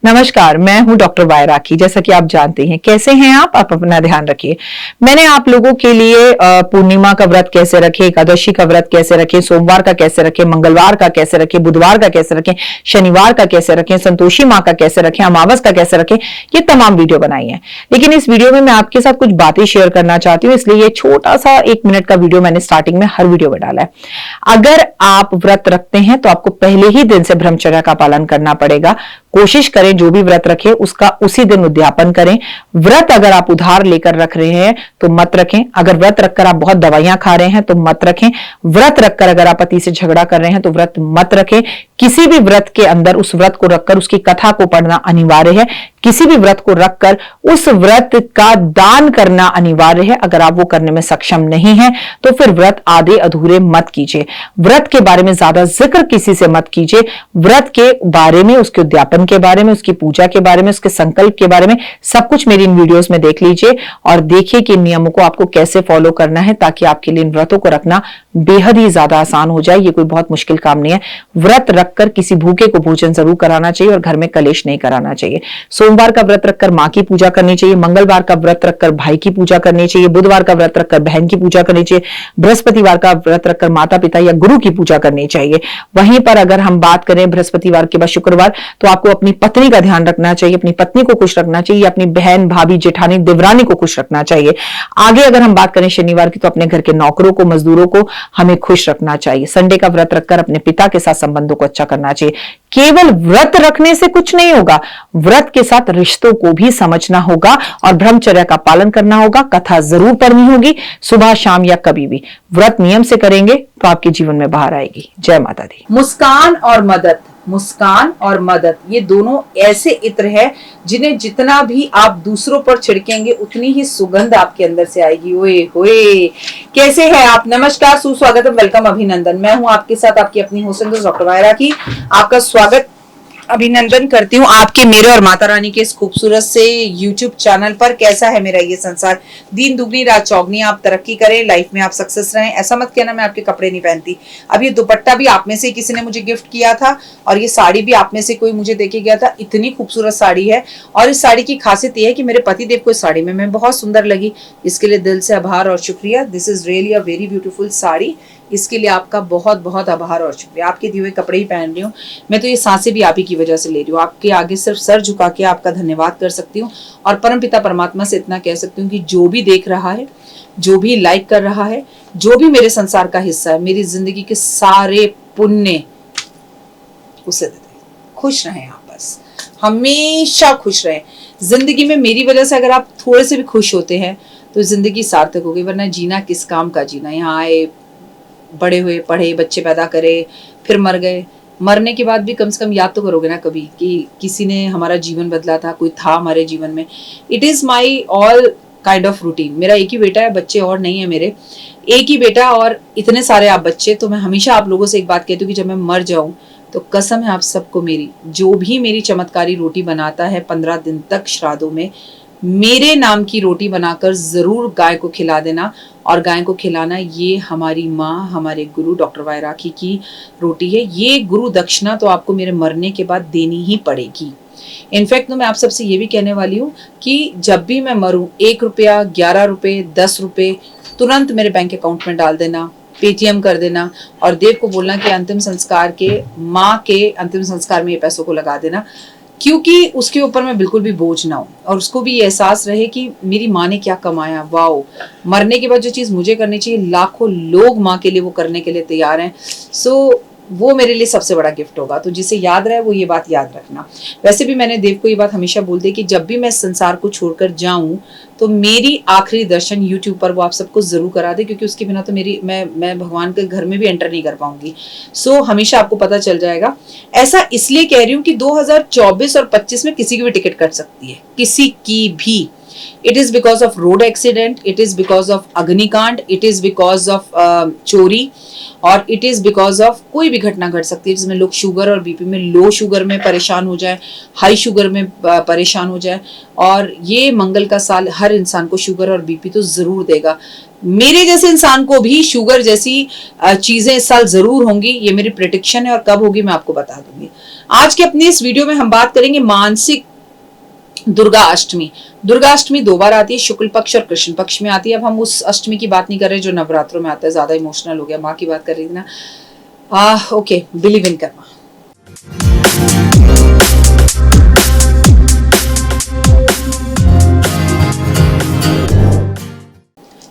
नमस्कार, मैं हूं डॉक्टर वाय राखी। जैसा कि आप जानते हैं, कैसे हैं आप अपना ध्यान रखिए। मैंने आप लोगों के लिए पूर्णिमा का व्रत कैसे रखें, एकादशी का व्रत कैसे रखें, सोमवार का कैसे रखें, मंगलवार का कैसे रखें, बुधवार का कैसे रखें, शनिवार का कैसे रखें, संतोषी माँ का कैसे रखें, अमावस का कैसे रखें, ये तमाम वीडियो बनाई है। लेकिन इस वीडियो में मैं आपके साथ कुछ बातें शेयर करना चाहती हूँ, इसलिए ये छोटा सा 1 मिनट का वीडियो मैंने स्टार्टिंग में हर वीडियो में डाला है। अगर आप व्रत रखते हैं तो आपको पहले ही दिन से ब्रह्मचर्य का पालन करना पड़ेगा। कोशिश करें जो भी व्रत रखें उसका उसी दिन उद्यापन करें। व्रत अगर आप उधार लेकर रख रहे हैं तो मत रखें। अगर व्रत रखकर आप बहुत दवाइयां खा रहे हैं तो मत रखें। व्रत रखकर अगर आप पति से झगड़ा कर रहे हैं तो व्रत मत रखें। किसी भी व्रत के अंदर उस व्रत को रखकर उसकी कथा को पढ़ना अनिवार्य है। किसी भी व्रत को रखकर उस व्रत का दान करना अनिवार्य है। अगर आप वो करने में सक्षम नहीं है तो फिर व्रत आधे अधूरे मत कीजिए। व्रत के बारे में ज्यादा जिक्र किसी से मत कीजिए। व्रत के बारे में, उसके उद्यापन के बारे में, उसकी पूजा के बारे में, उसके संकल्प के बारे में सब कुछ मेरी इन वीडियोस में देख लीजिए और देखिए कि इन नियमों को आपको कैसे फॉलो करना है ताकि आपके लिए इन व्रतों को रखना बेहद ही ज्यादा आसान हो जाए। ये कोई बहुत मुश्किल काम नहीं है। व्रत रखकर किसी भूखे को भोजन जरूर कराना चाहिए और घर में कलेश नहीं कराना चाहिए। सोमवार का व्रत रखकर मां की पूजा करनी चाहिए। मंगलवार का व्रत रखकर भाई की पूजा करनी चाहिए। बुधवार का व्रत रखकर बहन की पूजा करनी चाहिए। बृहस्पतिवार का व्रत रखकर माता पिता या गुरु की पूजा करनी चाहिए। वहीं पर अगर हम बात करें बृहस्पतिवार के बाद शुक्रवार, तो आपको अपनी पत्नी का ध्यान रखना चाहिए, अपनी पत्नी को खुश रखना चाहिए, अपनी बहन, भाभी, जेठानी, देवरानी को खुश रखना चाहिए। आगे अगर हम बात करें शनिवार की, तो अपने घर के नौकरों को, मजदूरों को हमें खुश रखना चाहिए। संडे का व्रत रखकर अपने पिता के साथ संबंधों को अच्छा करना चाहिए। केवल व्रत रखने से कुछ नहीं होगा, व्रत के साथ रिश्तों को भी समझना होगा और ब्रह्मचर्य का पालन करना होगा। कथा जरूर पढ़नी होगी, सुबह शाम या कभी भी। व्रत नियम से करेंगे तो आपके जीवन में बाहर आएगी। जय माता दी। मुस्कान और मदद, मुस्कान और मदद, ये दोनों ऐसे इत्र है जिन्हें जितना भी आप दूसरों पर छिड़केंगे उतनी ही सुगंध आपके अंदर से आएगी। ओए होए, कैसे हैं आप? नमस्कार, सुस्वागत, वेलकम, अभिनंदन। मैं हूं आपके साथ आपकी अपनी होस्ट डॉक्टर वाय राखी। आपका स्वागत, अभिनंदन करती हूँ आपके, मेरे और माता रानी के इस खूबसूरत से YouTube चैनल पर। कैसा है मेरा ये संसार? दिन दुगनी रात चौगनी, आप तरक्की करें, लाइफ में आप सक्सेस रहें। ऐसा मत कहना मैं आपके कपड़े नहीं पहनती। अब ये दुपट्टा भी आप में से किसी ने मुझे गिफ्ट किया था और ये साड़ी भी आप में से कोई मुझे देके गया था। इतनी खूबसूरत साड़ी है और इस साड़ी की खासियत ये है कि मेरे पतिदेव को इस साड़ी में मैं बहुत सुंदर लगी। इसके लिए दिल से आभार और शुक्रिया। This is really a very beautiful sari. इसके लिए आपका बहुत बहुत आभार और शुक्रिया। आपके दिए हुए कपड़े ही पहन रही हूँ मैं, तो ये सांसें भी आप ही की वजह से ले रही हूँ। आपके आगे सिर्फ सर झुका के आपका धन्यवाद कर सकती हूँ और परमपिता परमात्मा से इतना कह सकती हूँ कि जो भी देख रहा है, जो भी लाइक कर रहा है, जो भी मेरे संसार का हिस्सा है, मेरी जिंदगी के सारे पुण्य उसे दे दे। खुश रहें आप, बस हमेशा खुश रहें। जिंदगी में मेरी वजह से अगर आप थोड़े से भी खुश होते हैं तो जिंदगी सार्थक होगी, वरना जीना किस काम का जीना। यहाँ आए, बड़े हुए, पढ़े, बच्चे पैदा करे, फिर मर गए। मरने के बाद भी कम से कम याद तो करोगे ना कभी कि किसी ने हमारा जीवन बदला था, कोई था हमारे जीवन में। It is my all kind of routine. मेरा एक ही बेटा है, बच्चे और नहीं है मेरे, एक ही बेटा और इतने सारे आप बच्चे। तो मैं हमेशा आप लोगों से एक बात कहती हूँ कि जब मैं मर जाऊं तो कसम है आप सबको मेरी, जो भी मेरी चमत्कारी रोटी बनाता है 15 दिन तक श्राद्धों में, मेरे नाम की रोटी बनाकर जरूर गाय को खिला देना। और गाय को खिलाना ये हमारी माँ, हमारे गुरु डॉक्टर वाय राखी की रोटी है। ये गुरु दक्षिणा तो आपको मेरे मरने के बाद देनी ही पड़ेगी। इनफैक्ट तो मैं आप सबसे ये भी कहने वाली हूँ कि जब भी मैं मरूं, 1 रुपया, 11 रुपए, 10 रुपए तुरंत मेरे बैंक अकाउंट में डाल देना, पेटीएम कर देना और देव को बोलना कि अंतिम संस्कार के, माँ के अंतिम संस्कार में ये पैसों को लगा देना, क्योंकि उसके ऊपर मैं बिल्कुल भी बोझ ना हूं और उसको भी ये एहसास रहे कि मेरी माँ ने क्या कमाया। वाओ, मरने के बाद जो चीज मुझे करनी चाहिए, लाखों लोग माँ के लिए वो करने के लिए तैयार हैं। सो वो मेरे लिए सबसे बड़ा गिफ्ट होगा। तो जिसे याद रहे वो ये बात याद रखना। वैसे भी मैंने देव को ये बात हमेशा बोल दी कि जब भी मैं इस संसार को छोड़कर जाऊं तो मेरी आखिरी दर्शन YouTube पर वो आप सबको जरूर करा दे, क्योंकि उसके बिना तो मैं भगवान के घर में भी एंटर नहीं कर पाऊंगी। सो हमेशा आपको पता चल जाएगा। ऐसा इसलिए कह रही हूँ कि 2024 और 25 में किसी की भी टिकट कट सकती है, किसी की भी। It is because of road accident, it is because of अग्निकांड, इट इज बिकॉज ऑफ चोरी, और इट इज बिकॉज ऑफ कोई भी घटना घट सकती है जिसमें लोग शुगर और बीपी में, लो शुगर में परेशान हो जाए, हाई शुगर में परेशान हो जाए। और ये मंगल का साल हर इंसान को शुगर और बीपी तो जरूर देगा। मेरे जैसे इंसान को भी शुगर जैसी चीजें इस साल जरूर होंगी, ये मेरी प्रेडिक्शन है, और कब होगी मैं आपको बता दूंगी। आज के अपनी इस वीडियो में हम बात करेंगे मानसिक दुर्गा अष्टमी। दुर्गा अष्टमी 2 बार आती है, शुक्ल पक्ष और कृष्ण पक्ष में आती है। अब हम उस अष्टमी की बात नहीं कर रहे जो नवरात्रों में आता है, ज्यादा इमोशनल हो गया, माँ की बात कर रही थी ना। Okay, believe in Karma.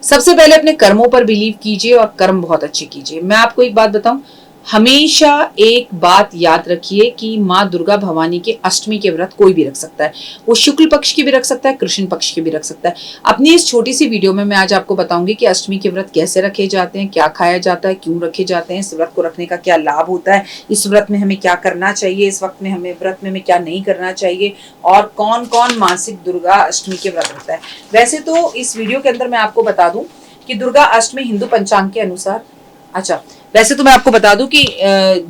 सबसे पहले अपने कर्मों पर बिलीव कीजिए और कर्म बहुत अच्छे कीजिए। मैं आपको एक बात बताऊं, हमेशा एक बात याद रखिए कि माँ दुर्गा भवानी के अष्टमी के व्रत कोई भी रख सकता है। वो शुक्ल पक्ष की भी रख सकता है, कृष्ण पक्ष की भी रख सकता है। अपनी इस छोटी सी वीडियो में मैं आज आपको बताऊंगी कि अष्टमी के व्रत कैसे रखे जाते हैं, क्या खाया जाता है, क्यों रखे जाते हैं, इस व्रत को रखने का क्या लाभ होता है, इस व्रत में हमें क्या करना चाहिए, इस वक्त में हमें व्रत में हमें क्या नहीं करना चाहिए, और कौन कौन मासिक दुर्गा अष्टमी के व्रत रखता है। वैसे तो इस वीडियो के अंदर मैं आपको बता दूं कि दुर्गा अष्टमी हिंदू पंचांग के अनुसार, अच्छा वैसे तो मैं आपको बता दूं कि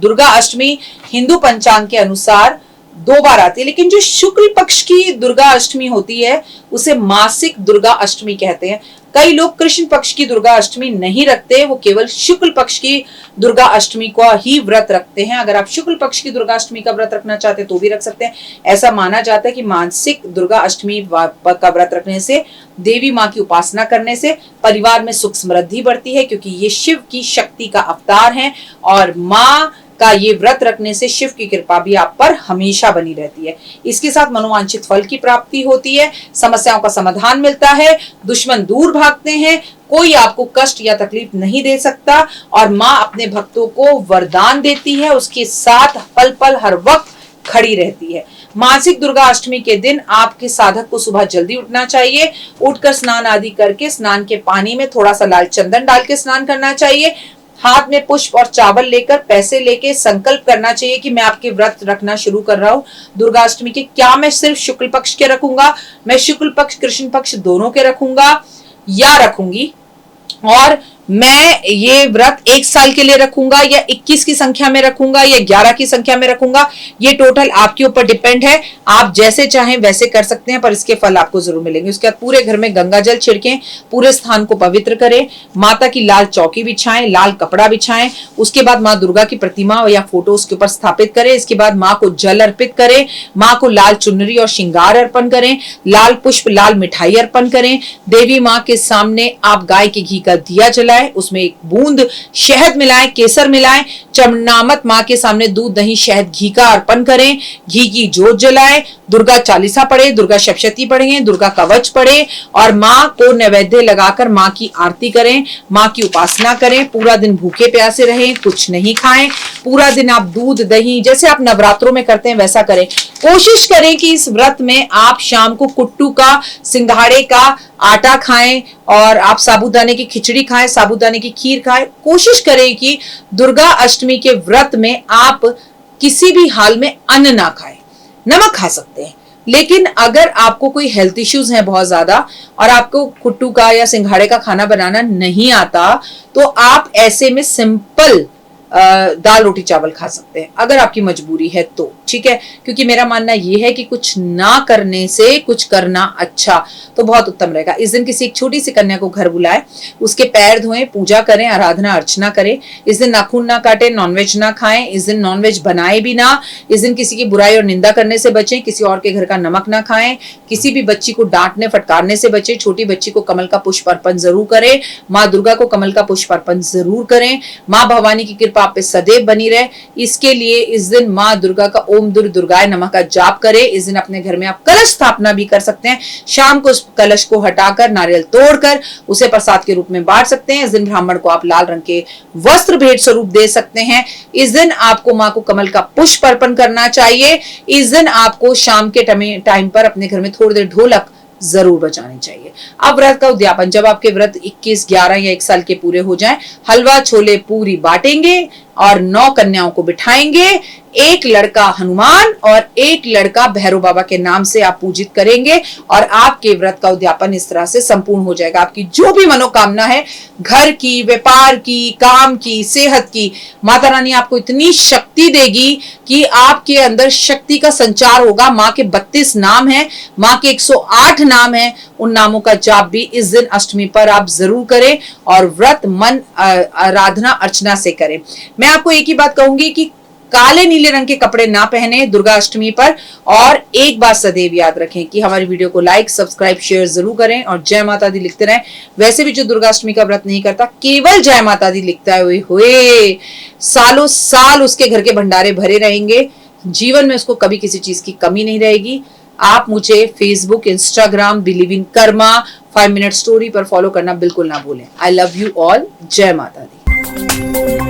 दुर्गा अष्टमी हिंदू पंचांग के अनुसार 2 बार आती है, लेकिन जो शुक्ल पक्ष की दुर्गा अष्टमी होती है उसे मासिक दुर्गा अष्टमी कहते हैं। कई लोग कृष्ण पक्ष की दुर्गा अष्टमी नहीं रखते, वो केवल शुक्ल पक्ष की दुर्गा अष्टमी का ही व्रत रखते हैं। अगर आप शुक्ल पक्ष की दुर्गा अष्टमी का व्रत रखना चाहते हैं तो भी रख सकते हैं। ऐसा माना जाता है कि मासिक दुर्गा अष्टमी का व्रत रखने से, देवी माँ की उपासना करने से परिवार में सुख समृद्धि बढ़ती है, क्योंकि ये शिव की शक्ति का अवतार है, और माँ का ये व्रत रखने से शिव की कृपा भी आप पर हमेशा बनी रहती है। इसके साथ मनोवांछित फल की प्राप्ति होती है, समस्याओं का समाधान मिलता है, दुश्मन दूर भागते हैं, कोई आपको कष्ट या तकलीफ नहीं दे सकता, और माँ अपने भक्तों को वरदान देती है, उसके साथ पल पल हर वक्त खड़ी रहती है। मासिक दुर्गा अष्टमी के दिन आपके साधक को सुबह जल्दी उठना चाहिए, उठकर स्नान आदि करके स्नान के पानी में थोड़ा सा लाल चंदन डाल के स्नान करना चाहिए। हाथ में पुष्प और चावल लेकर, पैसे लेके संकल्प करना चाहिए कि मैं आपके व्रत रखना शुरू कर रहा हूँ दुर्गा अष्टमी के। क्या मैं सिर्फ शुक्ल पक्ष के रखूंगा, मैं शुक्ल पक्ष कृष्ण पक्ष दोनों के रखूंगा या रखूंगी, और मैं ये व्रत 1 साल के लिए रखूंगा या 21 की संख्या में रखूंगा या 11 की संख्या में रखूंगा, ये टोटल आपके ऊपर डिपेंड है। आप जैसे चाहें वैसे कर सकते हैं, पर इसके फल आपको जरूर मिलेंगे। उसके बाद पूरे घर में गंगा जल छिड़कें, पूरे स्थान को पवित्र करें, माता की लाल चौकी बिछाएं, लाल कपड़ा बिछाएं। उसके बाद माँ दुर्गा की प्रतिमा या फोटो उसके ऊपर स्थापित करें। इसके बाद माँ को जल अर्पित करें, माँ को लाल चुनरी और श्रृंगार अर्पण करें, लाल पुष्प लाल मिठाई अर्पण करें। देवी माँ के सामने आप गाय के घी का दिया जलाएं, उसमें 1 बूंद शहद मिलाएं, केसर मिलाएं। चमनामत माँ के सामने दूध दही शहद घी का अर्पण करें, घी की जोत जलाएं, दुर्गा चालीसा पढ़े, दुर्गा सप्तशती पढ़े, दुर्गा कवच पढ़े, और माँ को नैवेद्य लगाकर माँ की आरती करें, माँ की उपासना करें। पूरा दिन भूखे प्यासे रहें, कुछ नहीं खाएं। पूरा दिन आप दूध दही जैसे आप नवरात्रों में करते हैं वैसा करें। कोशिश करें कि इस व्रत में आप शाम को कुट्टू का, सिंघाड़े का आटा खाएं, और आप साबूदाने की खिचड़ी खाएं, साबूदाने की खीर खाएं। कोशिश करें कि दुर्गा अष्टमी के व्रत में आप किसी भी हाल में अन्न ना खाएं। नमक खा सकते हैं, लेकिन अगर आपको कोई हेल्थ इश्यूज हैं बहुत ज्यादा और आपको कुट्टू का या सिंघाड़े का खाना बनाना नहीं आता, तो आप ऐसे में सिंपल दाल रोटी चावल खा सकते हैं, अगर आपकी मजबूरी है तो, ठीक है। क्योंकि मेरा मानना यह है कि कुछ ना करने से कुछ करना अच्छा, तो बहुत उत्तम रहेगा। इस दिन किसी एक छोटी सी कन्या को घर बुलाए, उसके पैर धोएं, पूजा करें, आराधना अर्चना करें। इस दिन नाखून ना काटें, नॉनवेज ना खाएं, इस दिन नॉनवेज बनाए भी ना। इस दिन किसी की बुराई और निंदा करने से बचें, किसी और के घर का नमक ना खाएं, किसी भी बच्ची को डांटने फटकारने से बचें। छोटी बच्ची को कमल का पुष्प अर्पण जरूर करें, माँ दुर्गा को कमल का पुष्प अर्पण जरूर करें। माँ भवानी की कृपा आप पे सदैव बनी रहे, इसके लिए इस दिन माँ दुर्गा का ओम दुर्गाय नमः का जाप करें। इस दिन अपने घर में आप कलश स्थापना भी कर सकते हैं। शाम को उस कलश को हटाकर, नारियल तोड़कर उसे प्रसाद के रूप में बांट सकते हैं। इस दिन ब्राह्मण को आप लाल रंग के वस्त्र भेंट स्वरूप दे सकते हैं। इस दिन आपको माँ को कमल का पुष्प अर्पण करना चाहिए। इस दिन आपको शाम के टाइम पर अपने घर में थोड़ी देर ढोलक जरूर बजानी चाहिए। अब व्रत का उद्यापन, जब आपके व्रत 21, 11 या 1 साल के पूरे हो जाएं, हलवा छोले पूरी बांटेंगे और 9 कन्याओं को बिठाएंगे। एक लड़का हनुमान और एक लड़का भैरव बाबा के नाम से आप पूजित करेंगे और आपके व्रत का उद्यापन इस तरह से संपूर्ण हो जाएगा। आपकी जो भी मनोकामना है, घर की, व्यापार की, काम की, सेहत की, माता रानी आपको इतनी शक्ति देगी कि आपके अंदर शक्ति का संचार होगा। माँ के 32 नाम हैं, माँ के 108 नाम हैं, उन नामों का जाप भी इस दिन अष्टमी पर आप जरूर करें और व्रत मन आराधना अर्चना से करें। मैं आपको एक ही बात कहूंगी कि काले नीले रंग के कपड़े ना पहने दुर्गा अष्टमी पर, और एक बात सदैव याद रखें कि हमारी वीडियो को लाइक, सब्सक्राइब, शेयर जरूर करें और जय माता दी लिखते रहें। वैसे भी जो दुर्गा अष्टमी का व्रत नहीं करता, केवल जय माता दी लिखता है, हुए सालों साल उसके घर के भंडारे भरे रहेंगे, जीवन में उसको कभी किसी चीज की कमी नहीं रहेगी। आप मुझे Facebook, Instagram, believe in Karma, 5 minute story पर फॉलो करना बिल्कुल ना भूलें। I love you all. जय माता दी।